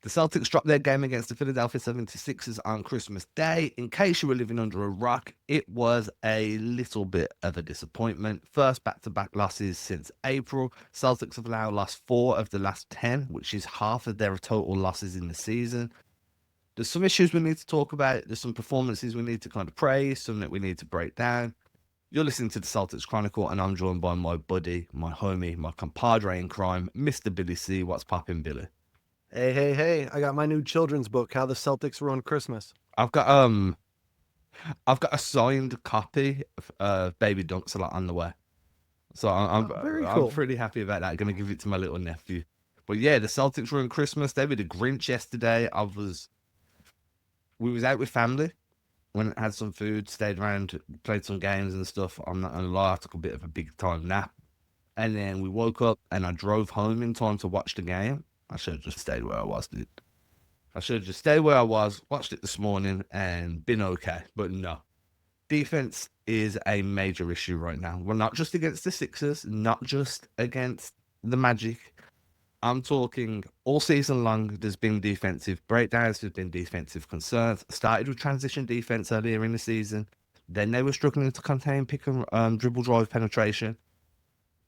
The Celtics dropped their game against the Philadelphia 76ers on Christmas Day. In case you were living under a rock, it was a little bit of a disappointment. First back-to-back losses since April. Celtics have now lost 4 of the last 10, which is half of their total losses in the season. There's some issues we need to talk about. There's some performances we need to kind of praise, some that we need to break down. You're listening to the Celtics Chronicle, and I'm joined by my buddy, my homie, my compadre in crime, Mr. Billy C. What's poppin', Billy? Hey, hey, hey, I got my new children's book, How the Celtics Ruined Christmas. I've got um I've got a signed copy of Baby Dunks a lot on the way, so I'm Oh, very I'm cool. pretty happy about that. Gonna give it to my little nephew. But yeah, the Celtics were on Christmas. They were the Grinch yesterday. We was out with family, went and had some food, stayed around, played some games and stuff. I'm not gonna lie, I took a bit of a big time nap, and then we woke up and I drove home in time to watch the game. I should have just stayed where I was, dude. I should have just stayed where I was, watched it this morning, and been okay. But no, defense is a major issue right now. We're not just against the Sixers, not just against the Magic. I'm talking all season long. There's been defensive breakdowns, there's been defensive concerns. Started with transition defense earlier in the season. Then they were struggling to contain pick and dribble drive penetration.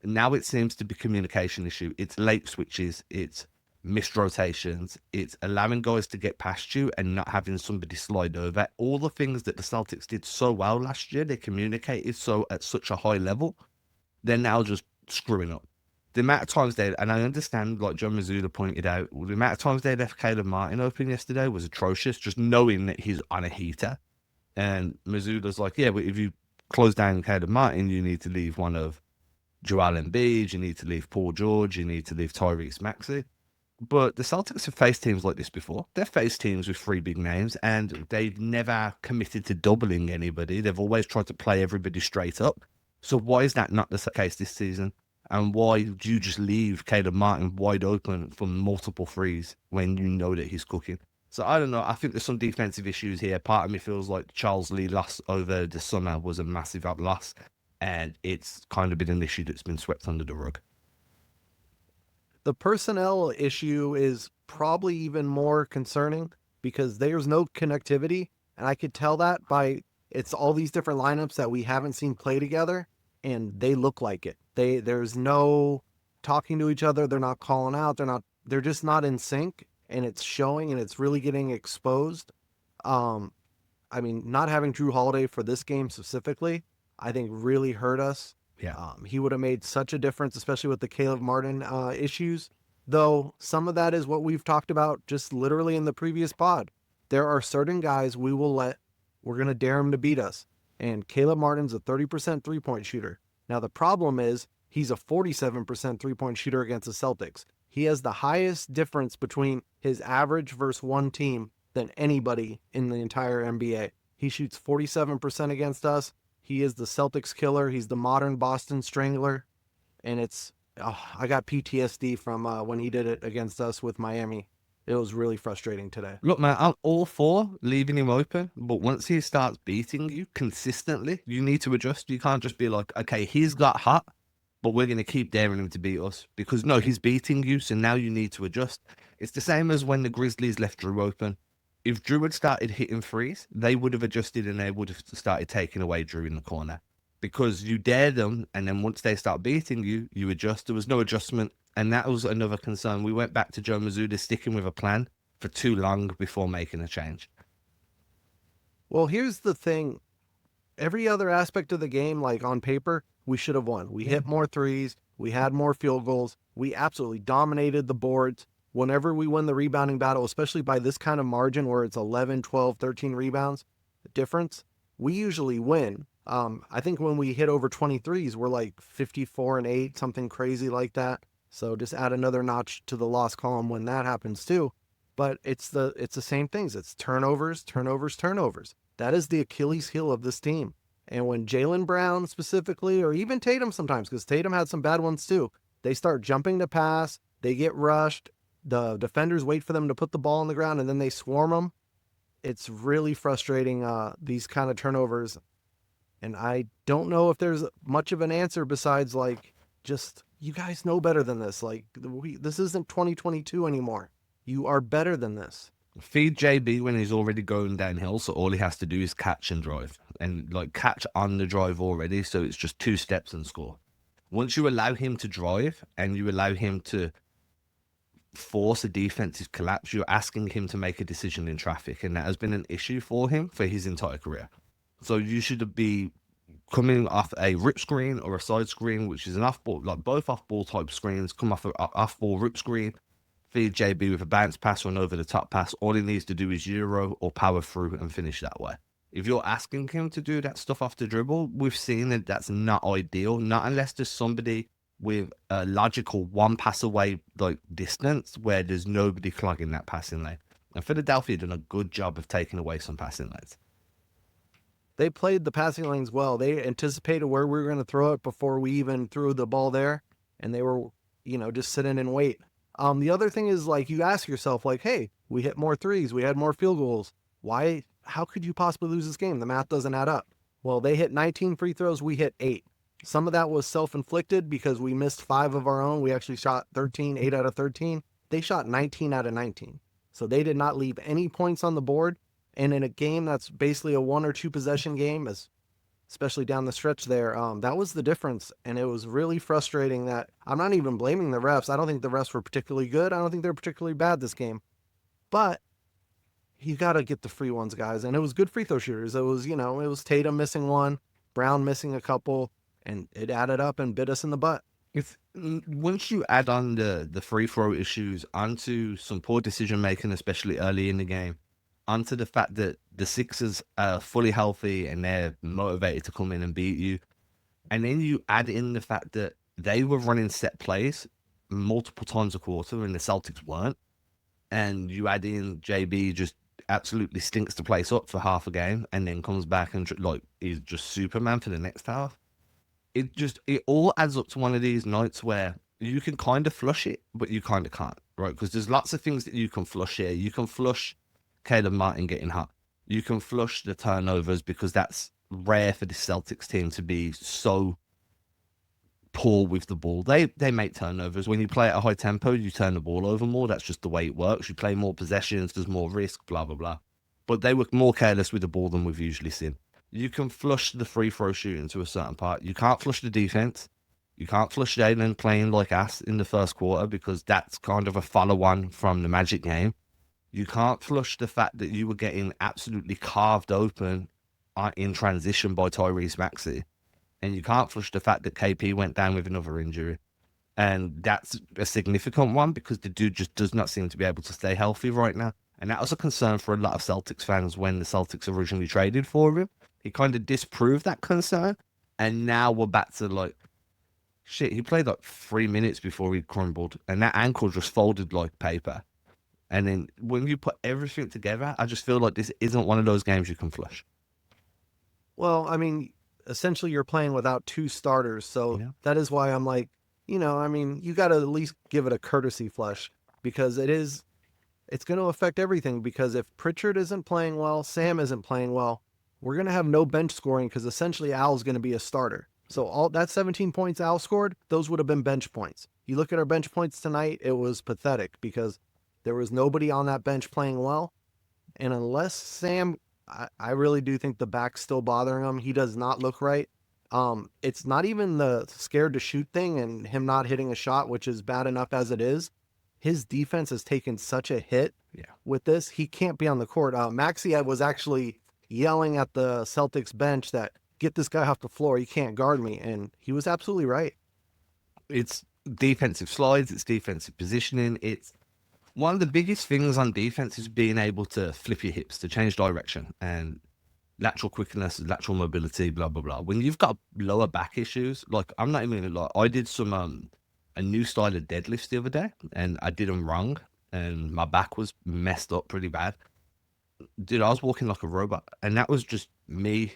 Now it seems to be communication issue. It's late switches. It's missed rotations. It's allowing guys to get past you and not having somebody slide over. All the things that the Celtics did so well last year, they communicated so at such a high level. They're now just screwing up. The amount of times they, and I understand, like John Mazzulla pointed out, the amount of times they left Caleb Martin open yesterday was atrocious, just knowing that he's on a heater. And Mazzulla's like, yeah, but if you close down Caleb Martin, you need to leave one of Joel Embiid, you need to leave Paul George, you need to leave Tyrese Maxey. But the Celtics have faced teams like this before. They've faced teams with 3 big names, and they've never committed to doubling anybody. They've always tried to play everybody straight up. So why is that not the case this season? And why do you just leave Caleb Martin wide open for multiple threes when you know that he's cooking? So I don't know. I think there's some defensive issues here. Part of me feels like Charles Lee loss over the summer was a massive loss, and it's kind of been an issue that's been swept under the rug. The personnel issue is probably even more concerning because there's no connectivity. And I could tell that by it's all these different lineups that we haven't seen play together, and they look like it. There's no talking to each other. They're not calling out. They're just not in sync, and it's showing and it's really getting exposed. Um, I mean, not having Drew Holiday for this game specifically, I think really hurt us. Yeah. He would have made such a difference, especially with the Caleb Martin issues. Though some of that is what we've talked about just literally in the previous pod. There are certain guys we're going to dare him to beat us. And Caleb Martin's a 30% three-point shooter. Now, the problem is he's a 47% three-point shooter against the Celtics. He has the highest difference between his average versus one team than anybody in the entire NBA. He shoots 47% against us. He is the Celtics killer. He's the modern Boston Strangler. And I got PTSD from when he did it against us with Miami. It was really frustrating today. Look, man, I'm all for leaving him open, but once he starts beating you consistently, you need to adjust. You can't just be like, okay, he's got hot, but we're going to keep daring him to beat us. Because no, he's beating you, so now you need to adjust. It's the same as when the Grizzlies left Drew open. If Drew had started hitting threes, they would have adjusted and they would have started taking away Drew in the corner. Because you dare them, and then once they start beating you, you adjust. There was no adjustment, and that was another concern. We went back to Joe Mazzulla sticking with a plan for too long before making a change. Well, here's the thing. Every other aspect of the game, like on paper, we should have won. We hit more threes. We had more field goals. We absolutely dominated the boards. Whenever we win the rebounding battle, especially by this kind of margin where it's 11, 12, 13 rebounds difference, we usually win. I think when we hit over 23s, we're like 54-8, something crazy like that. So just add another notch to the loss column when that happens too. But it's the same things. It's turnovers, turnovers, turnovers. That is the Achilles heel of this team. And when Jaylen Brown specifically, or even Tatum sometimes, because Tatum had some bad ones too, they start jumping to pass, they get rushed, the defenders wait for them to put the ball on the ground, and then they swarm them. It's really frustrating, these kind of turnovers. And I don't know if there's much of an answer besides like, just, you guys know better than this. Like, this isn't 2022 anymore. You are better than this. Feed JB when he's already going downhill, so all he has to do is catch and drive, and like catch on the drive already. So it's just 2 steps and score. Once you allow him to drive and you allow him to force a defensive collapse, you're asking him to make a decision in traffic, and that has been an issue for him for his entire career. So you should be coming off a rip screen or a side screen, which is an off ball, like both off ball type screens, come off a off ball rip screen, feed JB with a bounce pass or an over the top pass. All he needs to do is euro or power through and finish that way. If you're asking him to do that stuff off the dribble, we've seen that that's not ideal, not unless there's somebody with a logical 1 pass away like distance where there's nobody clogging that passing lane. And Philadelphia done a good job of taking away some passing lanes. They played the passing lanes well. They anticipated where we were going to throw it before we even threw the ball there, and they were, just sitting and wait. The other thing is, like, you ask yourself, like, hey, we hit more threes, we had more field goals. Why? How could you possibly lose this game? The math doesn't add up. Well, they hit 19 free throws, we hit 8. Some of that was self-inflicted because we missed 5 of our own. We actually shot 8 out of 13. They shot 19 out of 19. So they did not leave any points on the board. And in a game that's basically a 1 or 2 possession game, especially down the stretch there, that was the difference. And it was really frustrating that I'm not even blaming the refs. I don't think the refs were particularly good. I don't think they're particularly bad this game. But you got to get the free ones, guys. And it was good free throw shooters. It was Tatum missing one, Brown missing a couple, and it added up and bit us in the butt. Once you add on the free throw issues onto some poor decision making, especially early in the game, onto the fact that the Sixers are fully healthy and they're motivated to come in and beat you, and then you add in the fact that they were running set plays multiple times a quarter and the Celtics weren't, and you add in JB just absolutely stinks the place up for half a game and then comes back and like is just Superman for the next half. It all adds up to one of these nights where you can kind of flush it, but you kind of can't, right? Because there's lots of things that you can flush here. You can flush Caleb Martin getting hot. You can flush the turnovers because that's rare for the Celtics team to be so poor with the ball. They make turnovers. When you play at a high tempo, you turn the ball over more. That's just the way it works. You play more possessions, there's more risk, blah, blah, blah. But they were more careless with the ball than we've usually seen. You can flush the free throw shooting to a certain part. You can't flush the defense. You can't flush Jalen playing like ass in the first quarter because that's kind of a follow-on from the Magic game. You can't flush the fact that you were getting absolutely carved open in transition by Tyrese Maxey. And you can't flush the fact that KP went down with another injury. And that's a significant one because the dude just does not seem to be able to stay healthy right now. And that was a concern for a lot of Celtics fans when the Celtics originally traded for him. He kind of disproved that concern. And now we're back to like, shit, he played like 3 minutes before he crumbled. And that ankle just folded like paper. And then when you put everything together, I just feel like this isn't one of those games you can flush. Well, I mean, essentially you're playing without 2 starters. So That is why I'm like, you got to at least give it a courtesy flush because it's going to affect everything because if Pritchard isn't playing well, Sam isn't playing well, we're going to have no bench scoring because essentially Al's going to be a starter. So all that 17 points Al scored, those would have been bench points. You look at our bench points tonight, it was pathetic because there was nobody on that bench playing well. And unless Sam, I really do think the back's still bothering him. He does not look right. It's not even the scared to shoot thing and him not hitting a shot, which is bad enough as it is. His defense has taken such a hit with this. He can't be on the court. Maxey was actually yelling at the Celtics bench that, get this guy off the floor. He can't guard me. And he was absolutely right. It's defensive slides. It's defensive positioning. It's one of the biggest things on defense is being able to flip your hips, to change direction and lateral quickness, lateral mobility, blah, blah, blah. When you've got lower back issues, like I'm not even gonna lie, I did some, a new style of deadlifts the other day and I did them wrong and my back was messed up pretty bad. Dude, I was walking like a robot and that was just me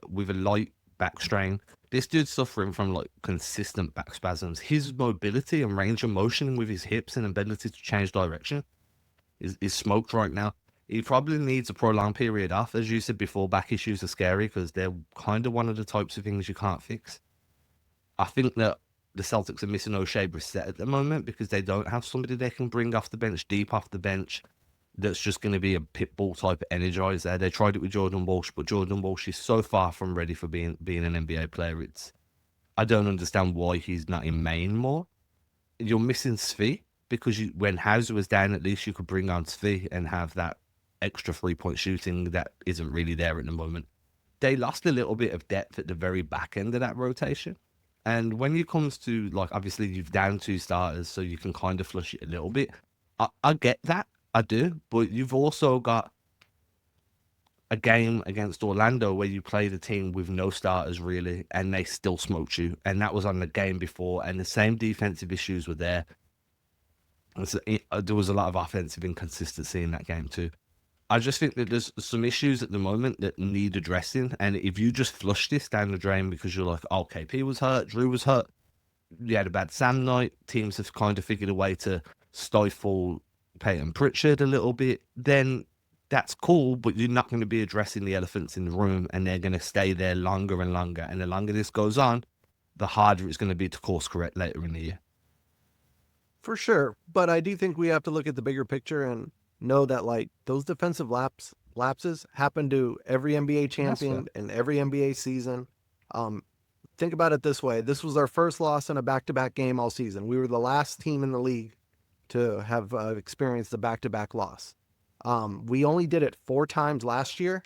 with a light back strain. This dude's suffering from like consistent back spasms. His mobility and range of motion with his hips and ability to change direction is smoked right now. He probably needs a prolonged period off. As you said before, back issues are scary because they're kind of one of the types of things you can't fix. I think that the Celtics are missing O'Shea Brissett at the moment because they don't have somebody they can bring off the bench, deep off the bench, that's just going to be a pit bull type of energizer. They tried it with Jordan Walsh, but Jordan Walsh is so far from ready for being an NBA player. I don't understand why he's not in Maine more. You're missing Svi because when Hauser was down, at least you could bring on Svi and have that extra 3-point shooting that isn't really there at the moment. They lost a little bit of depth at the very back end of that rotation. And when it comes to, like, obviously you've down 2 starters, so you can kind of flush it a little bit. I get that. I do. But you've also got a game against Orlando where you played a team with no starters really, and they still smoked you. And that was on the game before, and the same defensive issues were there. And so there was a lot of offensive inconsistency in that game too. I just think that there's some issues at the moment that need addressing. And if you just flush this down the drain because you're like, oh, KP was hurt, Drew was hurt, you had a bad Sam night, teams have kind of figured a way to stifle Peyton Pritchard a little bit, then that's cool, but you're not going to be addressing the elephants in the room, and they're going to stay there longer and longer. And the longer this goes on, the harder it's going to be to course correct later in the year. For sure. But I do think we have to look at the bigger picture and know that, like, those defensive lapses happen to every NBA champion and every NBA season. Think about it this way. This was our first loss in a back-to-back game all season. We were the last team in the league to have experienced a back-to-back loss. We only did it 4 times last year.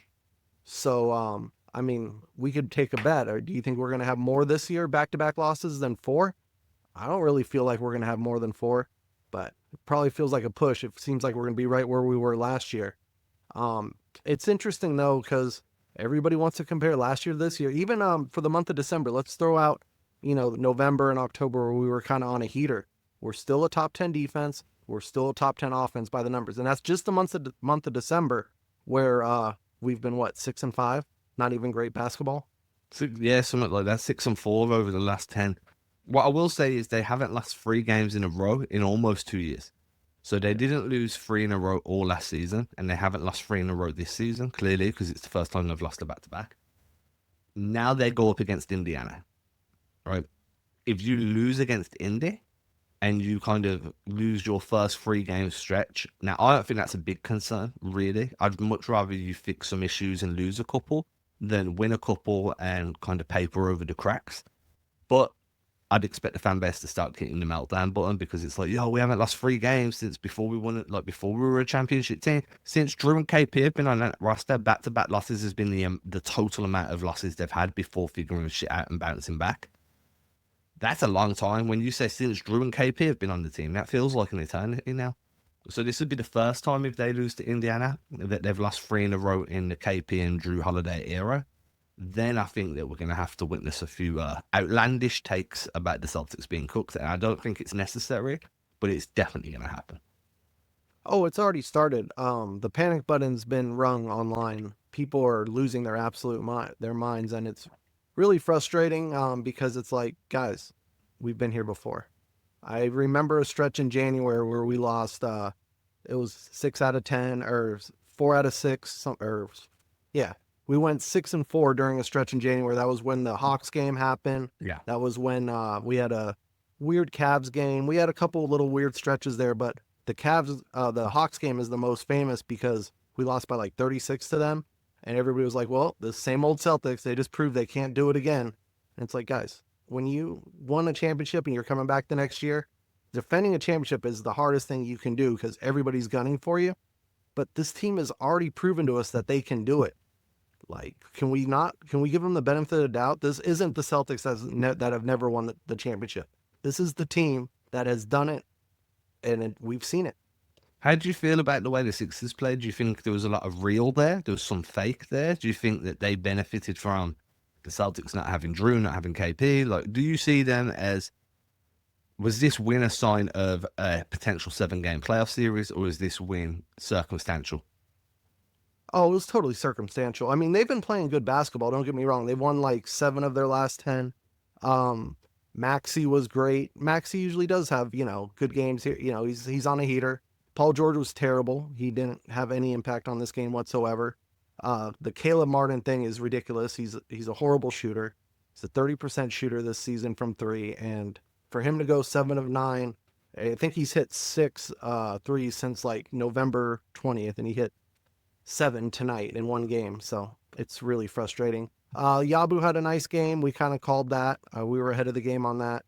So, I mean, we could take a bet. Or do you think we're going to have more this year, back-to-back losses, than 4? I don't really feel like we're going to have more than 4, but it probably feels like a push. It seems like we're going to be right where we were last year. It's interesting, though, because everybody wants to compare last year to this year. Even for the month of December, let's throw out, November and October where we were kind of on a heater. We're still a top 10 defense. We're still a top 10 offense by the numbers. And that's just the month of December where we've been, 6-5? Not even great basketball. So, yeah, something like that, 6-4 over the last 10. What I will say is they haven't lost 3 games in a row in almost 2 years. So they didn't lose 3 in a row all last season, and they haven't lost 3 in a row this season, clearly, because it's the first time they've lost a back-to-back. Now they go up against Indiana, right? If you lose against Indy and you kind of lose your first 3-game stretch, now I don't think that's a big concern, really. I'd much rather you fix some issues and lose a couple than win a couple and kind of paper over the cracks. But I'd expect the fan base to start hitting the meltdown button because it's like, we haven't lost 3 games since before we won it, like before we were a championship team. Since Drew and KP have been on that roster, back-to-back losses has been the total amount of losses they've had before figuring shit out and bouncing back. That's a long time. When you say since Drew and KP have been on the team, that feels like an eternity now. So this would be the first time if they lose to Indiana that they've lost 3 in a row in the KP and Drew Holiday era. Then I think that we're going to have to witness a few outlandish takes about the Celtics being cooked. And I don't think it's necessary, but it's definitely going to happen. Oh, it's already started. The panic button's been rung online. People are losing their their minds, and it's really frustrating because it's like, guys, we've been here before. I remember a stretch in January where we lost, it was 6 out of 10 or 4 out of 6, we went 6-4 during a stretch in January. That was when the Hawks game happened. Yeah. That was when we had a weird Cavs game. We had a couple little weird stretches there, but the Hawks game is the most famous because we lost by like 36 to them. And everybody was like, well, the same old Celtics, they just proved they can't do it again. And it's like, guys, when you won a championship and you're coming back the next year, defending a championship is the hardest thing you can do because everybody's gunning for you. But this team has already proven to us that they can do it. Like, can we give them the benefit of the doubt? This isn't the Celtics that have never won the championship. This is the team that has done it, and we've seen it. How do you feel about the way the Sixers played? Do you think there was a lot of real there? There was some fake there? Do you think that they benefited from the Celtics not having Drew, not having KP? Like, do you see them as, was this win a sign of a potential 7-game playoff series, or is this win circumstantial? Oh, it was totally circumstantial. I mean, they've been playing good basketball. Don't get me wrong. They've won like 7 of their last 10. Maxey was great. Maxey usually does have, good games here. He's on a heater. Paul George was terrible. He didn't have any impact on this game whatsoever. The Caleb Martin thing is ridiculous. He's a horrible shooter. He's a 30% shooter this season from 3. And for him to go 7 of 9, I think he's hit six threes since like November 20th, and he hit 7 tonight in one game. So it's really frustrating. Yabu had a nice game. We kind of called that. We were ahead of the game on that,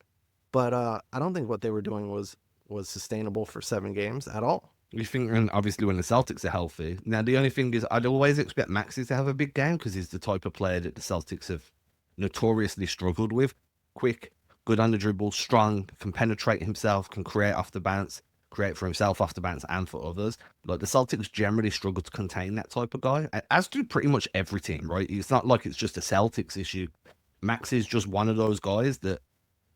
but I don't think what they were doing was sustainable for 7 games at all. You think, and obviously when the Celtics are healthy. Now, the only thing is, I'd always expect Maxey to have a big game because he's the type of player that the Celtics have notoriously struggled with. Quick, good on the dribble, strong, can penetrate himself, can create off the bounce, create for himself off the bounce and for others. Like the Celtics generally struggle to contain that type of guy, as do pretty much every team, right? It's not like it's just a Celtics issue. Max is just one of those guys that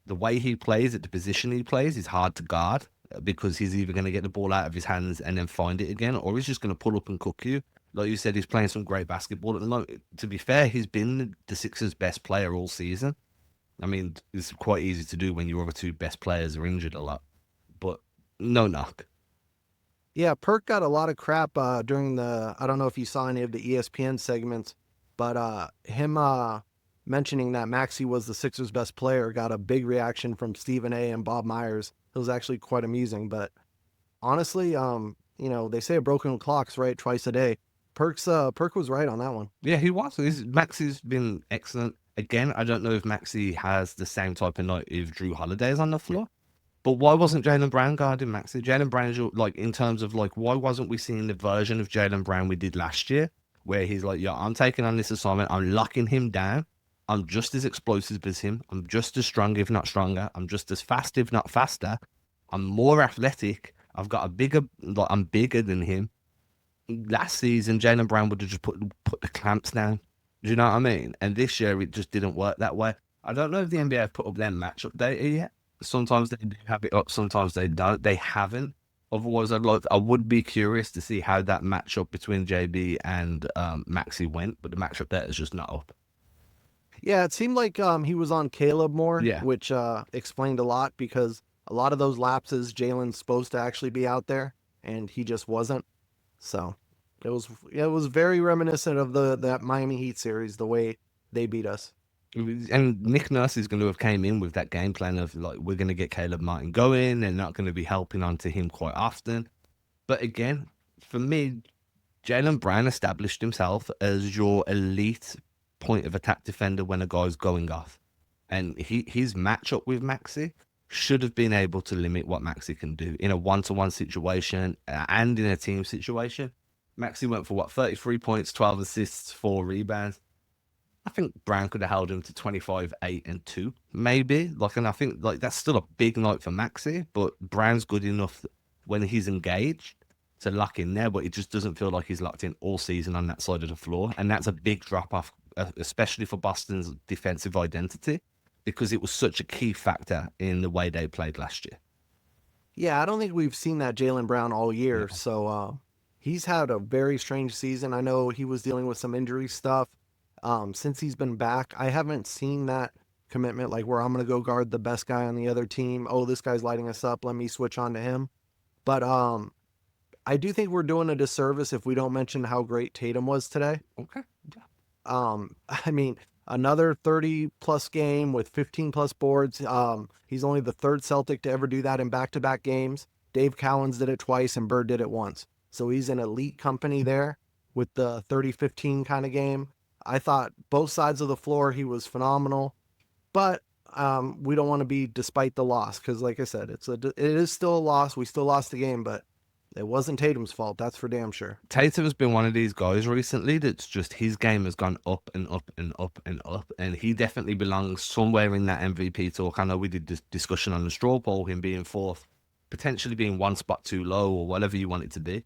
the way he plays at the position he plays is hard to guard because he's either going to get the ball out of his hands and then find it again, or he's just going to pull up and cook you. Like you said, he's playing some great basketball. And to be fair, he's been the Sixers' best player all season. I mean, it's quite easy to do when your other two best players are injured a lot, but no knock. Yeah, Perk got a lot of crap during the. I don't know if you saw any of the ESPN segments, but him mentioning that Maxey was the Sixers' best player got a big reaction from Stephen A. and Bob Myers. It was actually quite amusing. But honestly, they say a broken clock's right twice a day. Perk was right on that one. Yeah, he was. Maxey's been excellent. Again, I don't know if Maxey has the same type of night if Drew Holiday's on the floor. But why wasn't Jaylen Brown guarding Maxey? Jaylen Brown is like, in terms of like, why wasn't we seeing the version of Jaylen Brown we did last year, where he's like, yeah, I'm taking on this assignment, I'm locking him down, I'm just as explosive as him, I'm just as strong if not stronger, I'm just as fast if not faster, I'm more athletic, I've got a bigger, like I'm bigger than him. Last season, Jaylen Brown would have just put the clamps down. Do you know what I mean? And this year, it just didn't work that way. I don't know if the NBA have put up their matchup data yet. Sometimes they do have it up, sometimes they don't. They haven't. Otherwise, I would be curious to see how that matchup between JB and Maxi went, but the matchup there is just not up. Yeah, it seemed like he was on Caleb more, Yeah. which explained a lot because a lot of those lapses, Jalen's supposed to actually be out there, and he just wasn't. So it was very reminiscent of that Miami Heat series, the way they beat us. And Nick Nurse is going to have came in with that game plan of like, we're going to get Caleb Martin going. They're not going to be helping onto him quite often. But again, for me, Jaylen Brown established himself as your elite point of attack defender when a guy's going off. And his matchup with Maxi should have been able to limit what Maxi can do in a one-to-one situation and in a team situation. Maxi went for 33 points, 12 assists, 4 rebounds. I think Brown could have held him to 25, 8, and 2, maybe. And I think that's still a big night for Maxi, but Brown's good enough when he's engaged to lock in there, but it just doesn't feel like he's locked in all season on that side of the floor. And that's a big drop off, especially for Boston's defensive identity, because it was such a key factor in the way they played last year. Yeah, I don't think we've seen that Jaylen Brown all year. Yeah. So he's had a very strange season. I know he was dealing with some injury stuff. Since he's been back, I haven't seen that commitment, like where I'm going to go guard the best guy on the other team. Oh, this guy's lighting us up. Let me switch on to him. But I do think we're doing a disservice if we don't mention how great Tatum was today. Okay. Yeah. I mean, another 30 plus game with 15 plus boards. He's only the third Celtic to ever do that in back-to-back games. Dave Cowens did it twice and Bird did it once. So he's in elite company there with the 30-15 kind of game. I thought both sides of the floor, he was phenomenal, but we don't want to be despite the loss. Cause like I said, it is still a loss. We still lost the game, but it wasn't Tatum's fault. That's for damn sure. Tatum has been one of these guys recently that's just his game has gone up and up and up and up. And he definitely belongs somewhere in that MVP talk. I know we did this discussion on the straw poll, him being fourth, potentially being one spot too low or whatever you want it to be.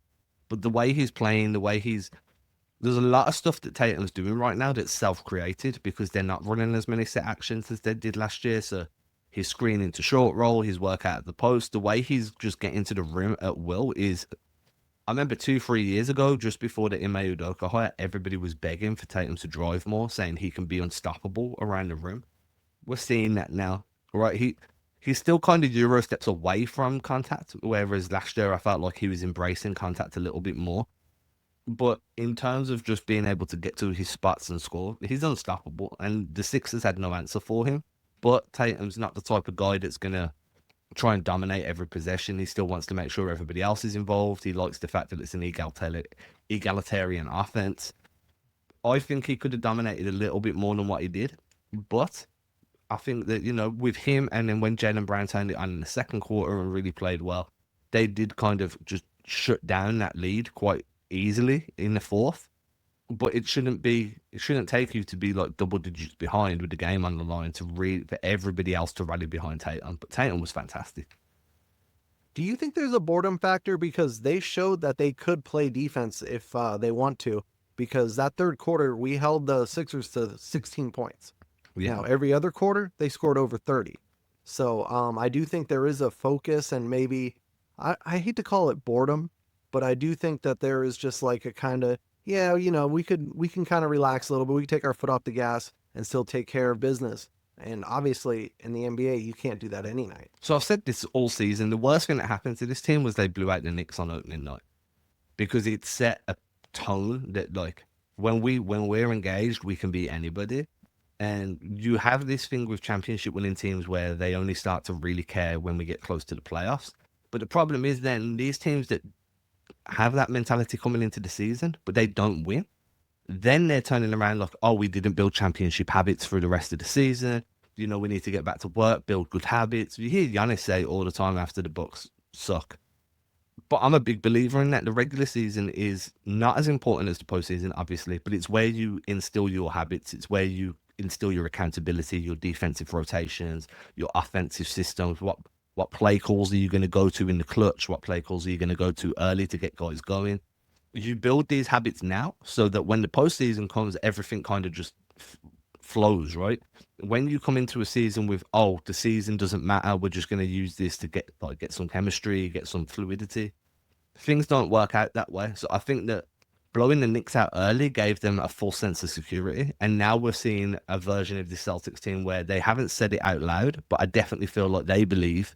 But the way he's playing, there's a lot of stuff that Tatum's doing right now that's self-created because they're not running as many set actions as they did last year. So his screen into short roll, his work out at the post, the way he's just getting to the rim at will is... I remember 2-3 years ago, just before the Ime Udoka hire, everybody was begging for Tatum to drive more, saying he can be unstoppable around the rim. We're seeing that now, right? He's still kind of Euro steps away from contact, whereas last year I felt like he was embracing contact a little bit more. But in terms of just being able to get to his spots and score, he's unstoppable. And the Sixers had no answer for him. But Tatum's not the type of guy that's going to try and dominate every possession. He still wants to make sure everybody else is involved. He likes the fact that it's an egalitarian offense. I think he could have dominated a little bit more than what he did. But I think that, with him and then when Jaylen Brown turned it on in the second quarter and really played well, they did kind of just shut down that lead quite easily in the fourth. But it shouldn't take you to be like double digits behind with the game on the line for everybody else to rally behind Tatum. But Tatum was fantastic. Do you think there's a boredom factor? Because they showed that they could play defense if they want to. Because that third quarter, we held the Sixers to 16 points. Yeah. Now, every other quarter, they scored over 30. So I do think there is a focus and maybe, I hate to call it boredom, but I do think that there is just like a kind of, we can kind of relax a little bit. We can take our foot off the gas and still take care of business. And obviously, in the NBA, you can't do that any night. So I've said this all season. The worst thing that happened to this team was they blew out the Knicks on opening night because it set a tone that, like, when we're engaged, we can beat anybody. And you have this thing with championship winning teams where they only start to really care when we get close to the playoffs. But the problem is then these teams that have that mentality coming into the season, but they don't win, then they're turning around like, oh, we didn't build championship habits for the rest of the season. We need to get back to work, build good habits. You hear Giannis say all the time after the Bucks suck. But I'm a big believer in that. The regular season is not as important as the postseason, obviously, but it's where you instill your habits. It's where you instill your accountability, your defensive rotations, your offensive systems. What play calls are you going to go to in the clutch? What play calls are you going to go to early to get guys going? You build these habits now so that when the postseason comes, everything kind of just flows, right? When you come into a season with, oh, the season doesn't matter, we're just going to use this to get some chemistry, get some fluidity. Things don't work out that way. So I think that blowing the Knicks out early gave them a full sense of security. And now we're seeing a version of the Celtics team where they haven't said it out loud, but I definitely feel like they believe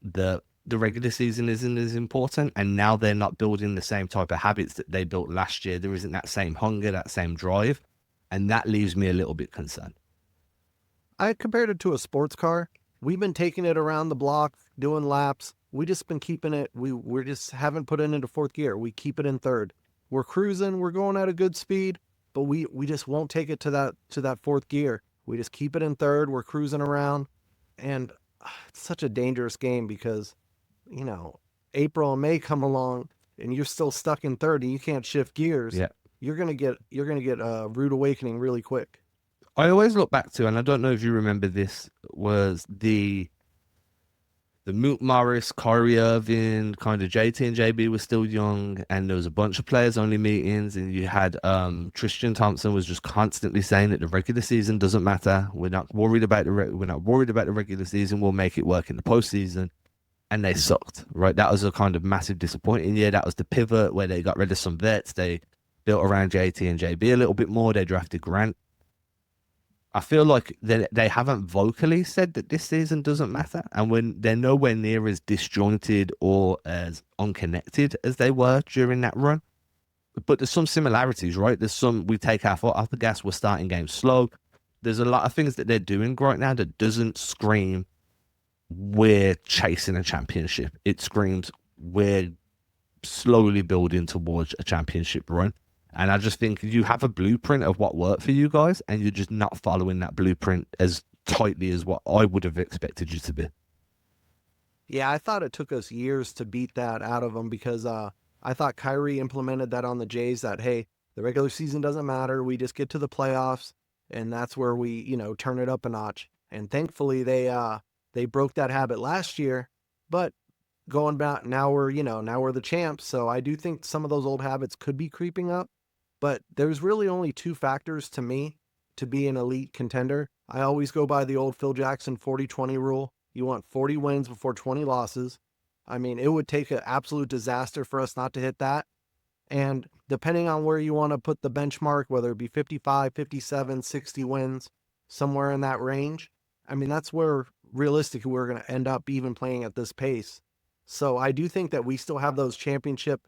that the regular season isn't as important. And now they're not building the same type of habits that they built last year. There isn't that same hunger, that same drive. And that leaves me a little bit concerned. I compared it to a sports car. We've been taking it around the block, doing laps. We just been keeping it. We just haven't put it into fourth gear. We keep it in third. We're cruising. We're going at a good speed, but we just won't take it to that fourth gear. We just keep it in third. We're cruising around, and it's such a dangerous game because, April and May come along, and you're still stuck in third, and you can't shift gears. Yeah. You're gonna get a rude awakening really quick. I always look back to, and I don't know if you remember this, was the Moot Morris, Kyrie Irving, kind of JT and JB were still young, and there was a bunch of players only meetings, and you had Tristan Thompson was just constantly saying that the regular season doesn't matter. We're not worried about the regular season. We'll make it work in the postseason, and they sucked. Right, that was a kind of massive disappointing year. That was the pivot where they got rid of some vets. They built around JT and JB a little bit more. They drafted Grant. I feel like they haven't vocally said that this season doesn't matter, and when they're nowhere near as disjointed or as unconnected as they were during that run. But there's some similarities, right? We take our foot off the gas, we're starting games slow. There's a lot of things that they're doing right now that doesn't scream we're chasing a championship. It screams we're slowly building towards a championship run. And I just think you have a blueprint of what worked for you guys, and you're just not following that blueprint as tightly as what I would have expected you to be. Yeah, I thought it took us years to beat that out of them because I thought Kyrie implemented that on the Jays that, hey, the regular season doesn't matter. We just get to the playoffs, and that's where we, turn it up a notch. And thankfully, they broke that habit last year, but going back now we're the champs. So I do think some of those old habits could be creeping up. But there's really only two factors to me to be an elite contender. I always go by the old Phil Jackson 40-20 rule. You want 40 wins before 20 losses. I mean, it would take an absolute disaster for us not to hit that. And depending on where you want to put the benchmark, whether it be 55, 57, 60 wins, somewhere in that range, I mean, that's where realistically we're going to end up even playing at this pace. So I do think that we still have those championship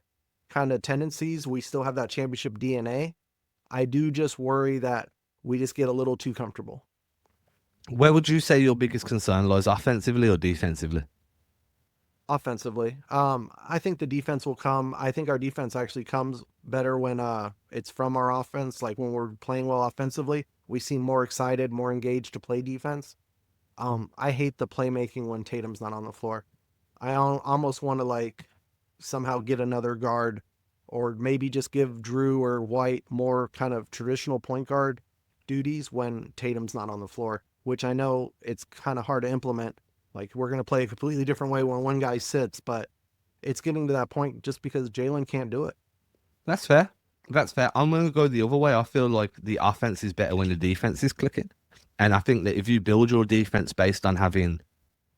kind of tendencies. We still have that championship DNA. I do just worry that we just get a little too comfortable. Where would you say your biggest concern lies, offensively or defensively? Offensively. I think the defense will come. I think our defense actually comes better when it's from our offense. Like when we're playing well offensively, we seem more excited, more engaged to play defense. I hate the playmaking when Tatum's not on the floor. Almost want to like somehow get another guard or maybe just give Drew or White more kind of traditional point guard duties when Tatum's not on the floor, which I know it's kind of hard to implement. Like we're going to play a completely different way when one guy sits, but it's getting to that point just because Jalen can't do it. That's fair. That's fair. I'm going to go the other way. I feel like the offense is better when the defense is clicking. And I think that if you build your defense based on having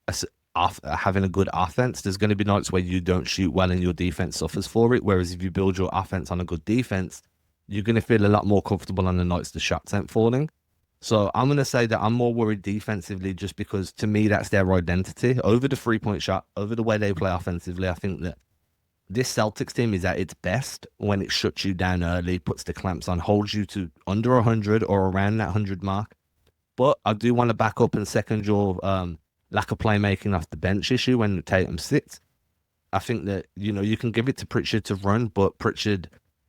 a good offense, there's going to be nights where you don't shoot well and your defense suffers for it. Whereas if you build your offense on a good defense, you're going to feel a lot more comfortable on the nights the shots ain't falling. So I'm going to say that I'm more worried defensively just because to me that's their identity over the 3 point shot, over the way they play offensively. I think that this Celtics team is at its best when it shuts you down early, puts the clamps on, holds you to under 100 or around that 100 mark. But I do want to back up and second your lack of playmaking off the bench issue when Tatum sits. I think that, you can give it to Pritchard to run, but Pritchard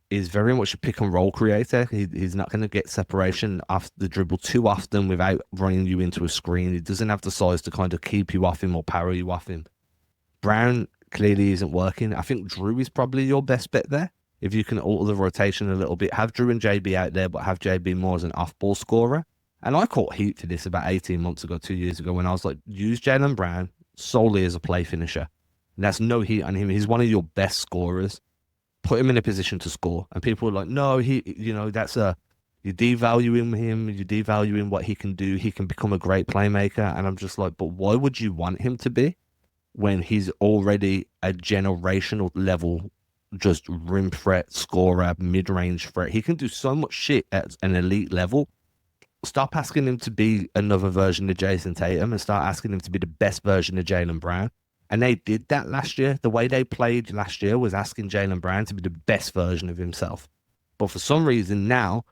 is very much a pick and roll creator. He's not going to get separation off the dribble too often without running you into a screen. He doesn't have the size to kind of keep you off him or power you off him. Brown clearly isn't working. I think Drew is probably your best bet there. If you can alter the rotation a little bit, have Drew and JB out there, but have JB more as an off-ball scorer. And I caught heat for this about 18 months ago, 2 years ago, when I was like, use Jaylen Brown solely as a play finisher. And that's no heat on him. He's one of your best scorers. Put him in a position to score. And people are like, no, you're devaluing him. You're devaluing what he can do. He can become a great playmaker. And I'm just like, but why would you want him to be when he's already a generational level, just rim threat, scorer, mid-range threat? He can do so much shit at an elite level. Stop asking him to be another version of Jason Tatum and start asking him to be the best version of Jaylen Brown. And they did that last year. The way they played last year was asking Jaylen Brown to be the best version of himself. But for some reason now,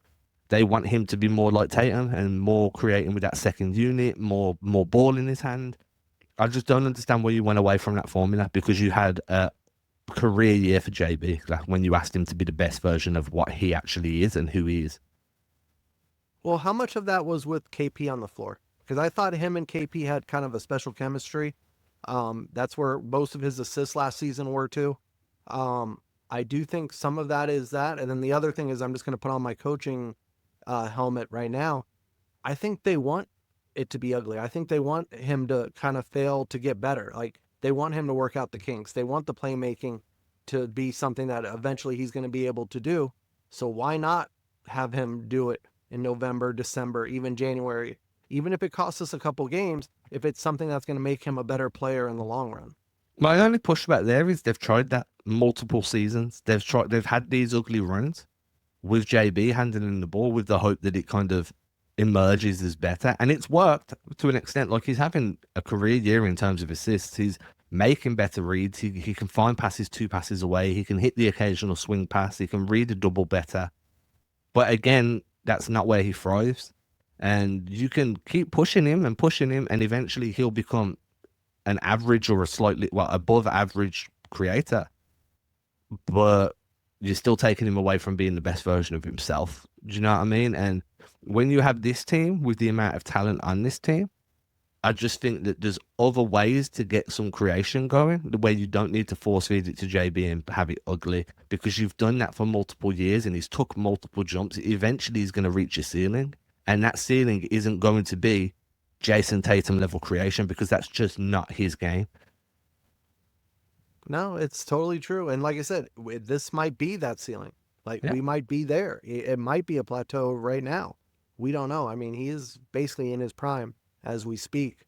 they want him to be more like Tatum and more creating with that second unit, more ball in his hand. I just don't understand why you went away from that formula because you had a career year for JB when you asked him to be the best version of what he actually is and who he is. Well, how much of that was with KP on the floor? Because I thought him and KP had kind of a special chemistry. That's where most of his assists last season were too. I do think some of that is that. And then the other thing is I'm just going to put on my coaching helmet right now. I think they want it to be ugly. I think they want him to kind of fail to get better. Like they want him to work out the kinks. They want the playmaking to be something that eventually he's going to be able to do. So why not have him do it in November, December, even January, even if it costs us a couple games, if it's something that's going to make him a better player in the long run. My only pushback there is they've tried that multiple seasons. They've had these ugly runs with JB handling the ball with the hope that it kind of emerges as better. And it's worked to an extent. Like he's having a career year in terms of assists. He's making better reads. He can find passes 2 passes away. He can hit the occasional swing pass. He can read a double better. But again, that's not where he thrives. And you can keep pushing him, and eventually he'll become an average or a slightly, above average creator. But you're still taking him away from being the best version of himself. Do you know what I mean? And when you have this team with the amount of talent on this team, I just think that there's other ways to get some creation going, the way you don't need to force feed it to JB and have it ugly, because you've done that for multiple years and he's took multiple jumps. Eventually he's going to reach a ceiling, and that ceiling isn't going to be Jason Tatum level creation because that's just not his game. No, it's totally true. And like I said, this might be that ceiling. Like Yeah. we might be there. It might be a plateau right now. We don't know. I mean, he is basically in his prime as we speak.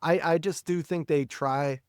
I just do think they try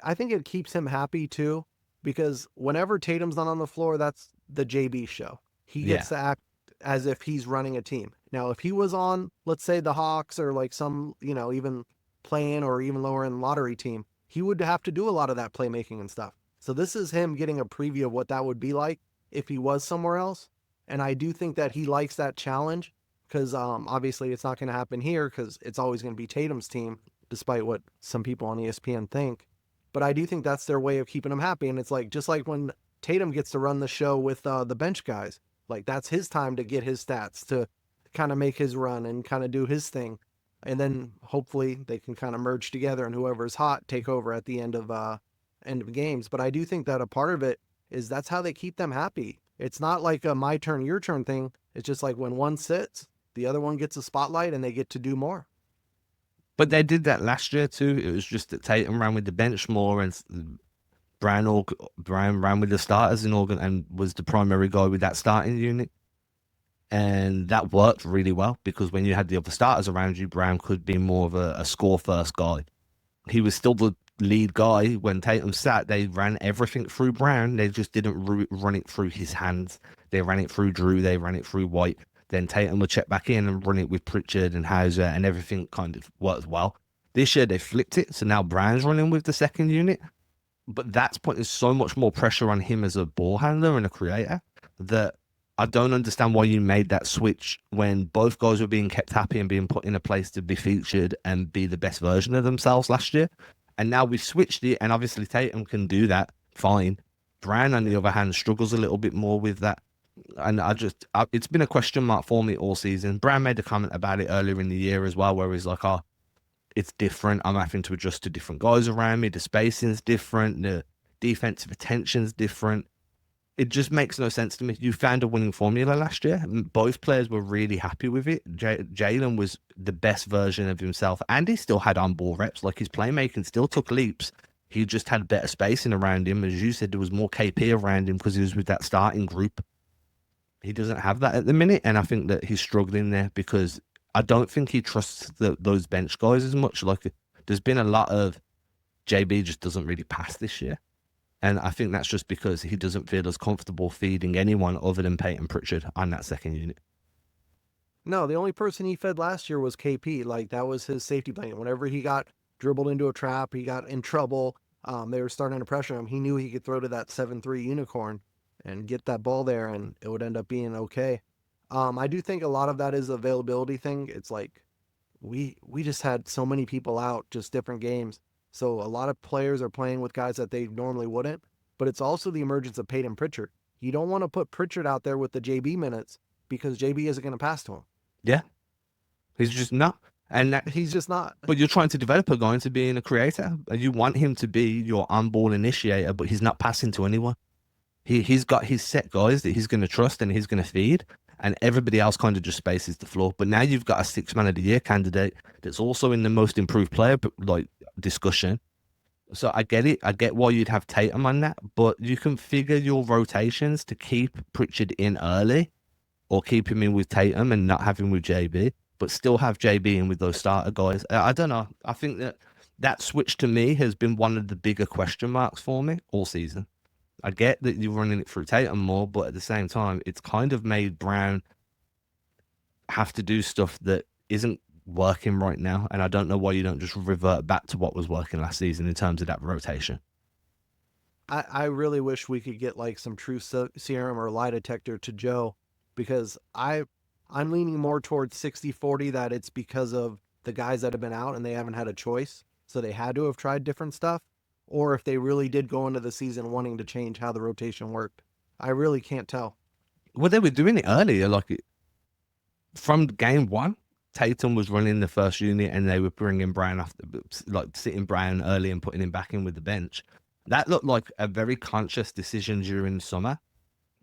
I think it keeps him happy too, because whenever Tatum's not on the floor, that's the JB show. He Yeah. gets to act as if he's running a team. Now, if he was on, let's say the Hawks or like some, even playing or even lower in lottery team, he would have to do a lot of that playmaking and stuff. So this is him getting a preview of what that would be like if he was somewhere else. And I do think that he likes that challenge because obviously it's not going to happen here because it's always going to be Tatum's team, despite what some people on ESPN think. But I do think that's their way of keeping him happy. And it's like, just like when Tatum gets to run the show with the bench guys, like that's his time to get his stats, to kind of make his run and kind of do his thing. And then hopefully they can kind of merge together and whoever's hot take over at the end of games. But I do think that a part of it is that's how they keep them happy. It's not like a my turn, your turn thing. It's just like when one sits, the other one gets a spotlight and they get to do more. But they did that last year too. It was just that Tatum ran with the bench more, and Brown ran with the starters in Oregon and was the primary guy with that starting unit. And that worked really well because when you had the other starters around you, Brown could be more of a score first guy. He was still the lead guy. When Tatum sat, they ran everything through Brown. They just didn't run it through his hands. They ran it through Drew. They ran it through White. Then Tatum would check back in and run it with Pritchard and Hauser, and everything kind of worked well. This year they flipped it, so now Brown's running with the second unit. But that's putting so much more pressure on him as a ball handler and a creator that I don't understand why you made that switch when both guys were being kept happy and being put in a place to be featured and be the best version of themselves last year. And now we've switched it, and obviously Tatum can do that fine. Brown, on the other hand, struggles a little bit more with that. And it's been a question mark for me all season. Brown made a comment about it earlier in the year as well, where he's like, oh, it's different. I'm having to adjust to different guys around me. The spacing's different. The defensive attention's different. It just makes no sense to me. You found a winning formula last year. Both players were really happy with it. Jalen was the best version of himself, and he still had on-ball reps. Like, his playmaking still took leaps. He just had better spacing around him. As you said, there was more KP around him because he was with that starting group. He doesn't have that at the minute, and I think that he's struggling there because I don't think he trusts those bench guys as much. Like, there's been a lot of JB just doesn't really pass this year. And I think that's just because he doesn't feel as comfortable feeding anyone other than Peyton Pritchard on that second unit. No, the only person he fed last year was KP. Like, that was his safety blanket. Whenever he got dribbled into a trap, he got in trouble, they were starting to pressure him. He knew he could throw to that 7-3 unicorn and get that ball there, and it would end up being okay. I do think a lot of that is availability thing. It's like we just had so many people out, just different games. So a lot of players are playing with guys that they normally wouldn't, but it's also the emergence of Peyton Pritchard. You don't want to put Pritchard out there with the JB minutes because JB isn't going to pass to him. Yeah, he's just not. And he's just not. But you're trying to develop a guy into being a creator, and you want him to be your on-ball initiator, but he's not passing to anyone. He's got his set guys that he's going to trust and he's going to feed, and everybody else kind of just spaces the floor. But now you've got a 6 man of the year candidate that's also in the most improved player like discussion. So I get it. I get why you'd have Tatum on that, but you can figure your rotations to keep Pritchard in early or keep him in with Tatum and not have him with JB, but still have JB in with those starter guys. I don't know. I think that switch to me has been one of the bigger question marks for me all season. I get that you're running it through Tatum more, but at the same time, it's kind of made Brown have to do stuff that isn't working right now. And I don't know why you don't just revert back to what was working last season in terms of that rotation. I really wish we could get like some true serum or lie detector to Joe, because I'm leaning more towards 60-40 that it's because of the guys that have been out and they haven't had a choice. So they had to have tried different stuff. Or if they really did go into the season wanting to change how the rotation worked. I really can't tell. Well, they were doing it earlier. Like, from game one, Tatum was running the first unit and they were bringing Brown off, like sitting Brown early and putting him back in with the bench. That looked like a very conscious decision during summer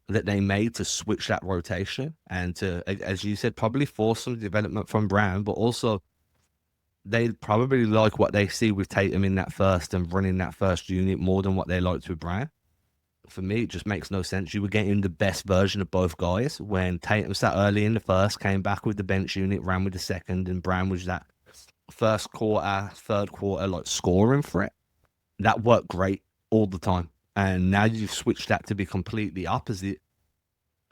that they made to switch that rotation and to, as you said, probably force some development from Brown, but also they probably like what they see with Tatum in that first and running that first unit more than what they liked with Brown. For me, it just makes no sense. You were getting the best version of both guys when Tatum sat early in the first, came back with the bench unit, ran with the second, and Brown was that first quarter, third quarter, like scoring threat. That worked great all the time. And now you've switched that to be completely opposite.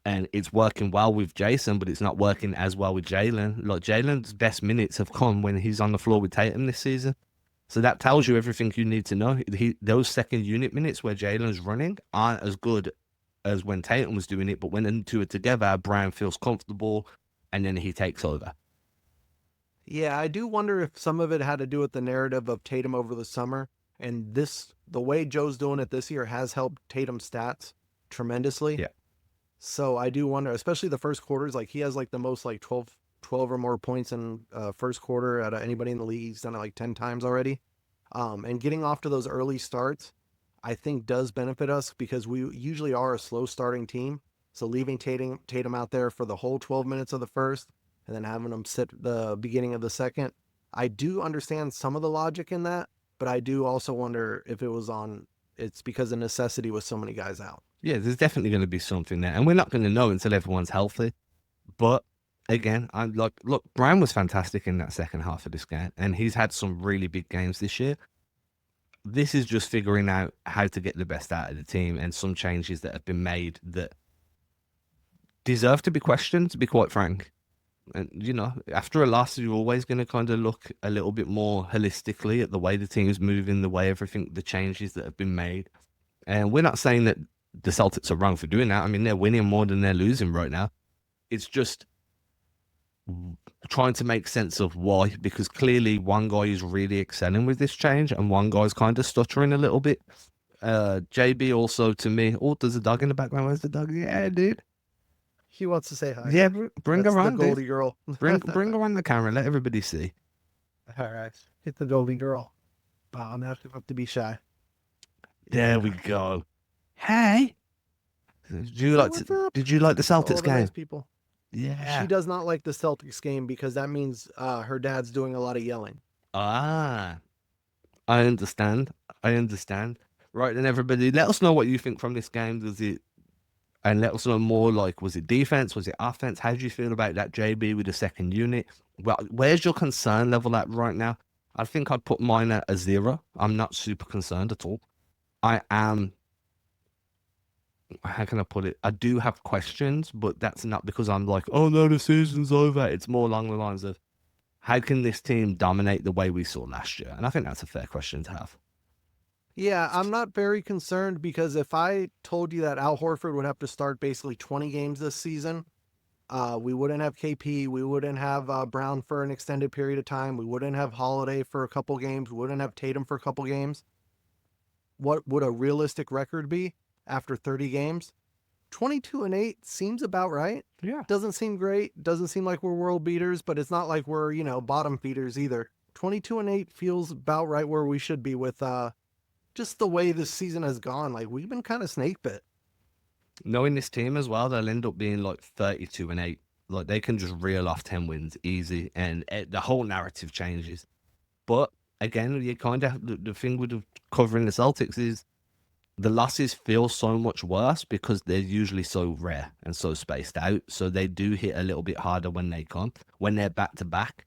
And it's working well with Jason, but it's not working as well with Jalen. Like, Jalen's best minutes have come when he's on the floor with Tatum this season. So that tells you everything you need to know. Those second unit minutes where Jalen's running aren't as good as when Tatum was doing it, but when the two are together, Brown feels comfortable. and then he takes over. Yeah, I do wonder if some of it had to do with the narrative of Tatum over the summer. And the way Joe's doing it this year has helped Tatum's stats tremendously. Yeah. So I do wonder, especially the first quarters, like he has like the most like 12 or more points in first quarter out of anybody in the league. He's done it like 10 times already. And getting off to those early starts, I think does benefit us because we usually are a slow starting team. So leaving Tatum out there for the whole 12 minutes of the first and then having him sit the beginning of the second, I do understand some of the logic in that, but I do also wonder if it's because of necessity with so many guys out. Yeah, there's definitely going to be something there, and we're not going to know until everyone's healthy. But again, I'm like, look, Brown was fantastic in that second half of this game, and he's had some really big games this year. This is just figuring out how to get the best out of the team, and some changes that have been made that deserve to be questioned, to be quite frank. And, you know, after a loss, you're always going to kind of look a little bit more holistically at the way the team is moving, the way everything, the changes that have been made. And we're not saying that the Celtics are wrong for doing that. I mean, they're winning more than they're losing right now. It's just trying to make sense of why, because clearly one guy is really excelling with this change and one guy's kind of stuttering a little bit. JB also, to me, oh, there's a dog in the background. Where's the dog? Yeah, dude. He wants to say hi. Yeah, bring That's her on, the Goldie dude. girl. Bring her on the camera. Let everybody see. All right. Hit the Goldie girl. Wow, I'm have to be shy. There we go. Hey. Did you like the All Celtics the game? nice people. Yeah. She does not like the Celtics game because that means her dad's doing a lot of yelling. Ah, I understand. Right then, everybody, let us know what you think from this game. And let us know more, like, was it defense? Was it offense? How do you feel about that JB with the second unit? Well, where's your concern level at right now? I think I'd put mine at a 0. I'm not super concerned at all. I am, how can I put it? I do have questions, but that's not because I'm like, oh no, the season's over. It's more along the lines of, how can this team dominate the way we saw last year? And I think that's a fair question to have. Yeah, I'm not very concerned because if I told you that Al Horford would have to start basically 20 games this season, we wouldn't have KP, we wouldn't have Brown for an extended period of time, we wouldn't have Holiday for a couple games, we wouldn't have Tatum for a couple games. What would a realistic record be after 30 games? 22-8 seems about right. Yeah. Doesn't seem great. Doesn't seem like we're world beaters, but it's not like we're, bottom feeders either. 22-8 feels about right where we should be with just the way this season has gone. Like, we've been kind of snake bit. Knowing this team as well, they'll end up being like 32-8. Like, they can just reel off 10 wins easy, and the whole narrative changes. But again, you kind of the thing with covering the Celtics is the losses feel so much worse because they're usually so rare and so spaced out. So they do hit a little bit harder when they come. When they're back to back,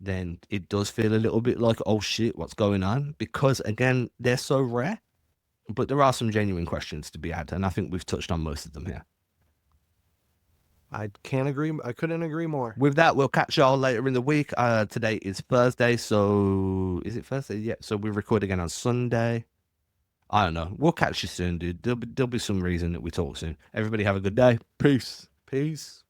then it does feel a little bit like, oh shit, what's going on? Because again, they're so rare. But there are some genuine questions to be had, and I think we've touched on most of them here. I can't agree. I couldn't agree more. With that, we'll catch y'all later in the week. Today is Thursday, so is it Thursday? Yeah. So we record again on Sunday. I don't know. We'll catch you soon, dude. There'll be some reason that we talk soon. Everybody have a good day. Peace. Peace.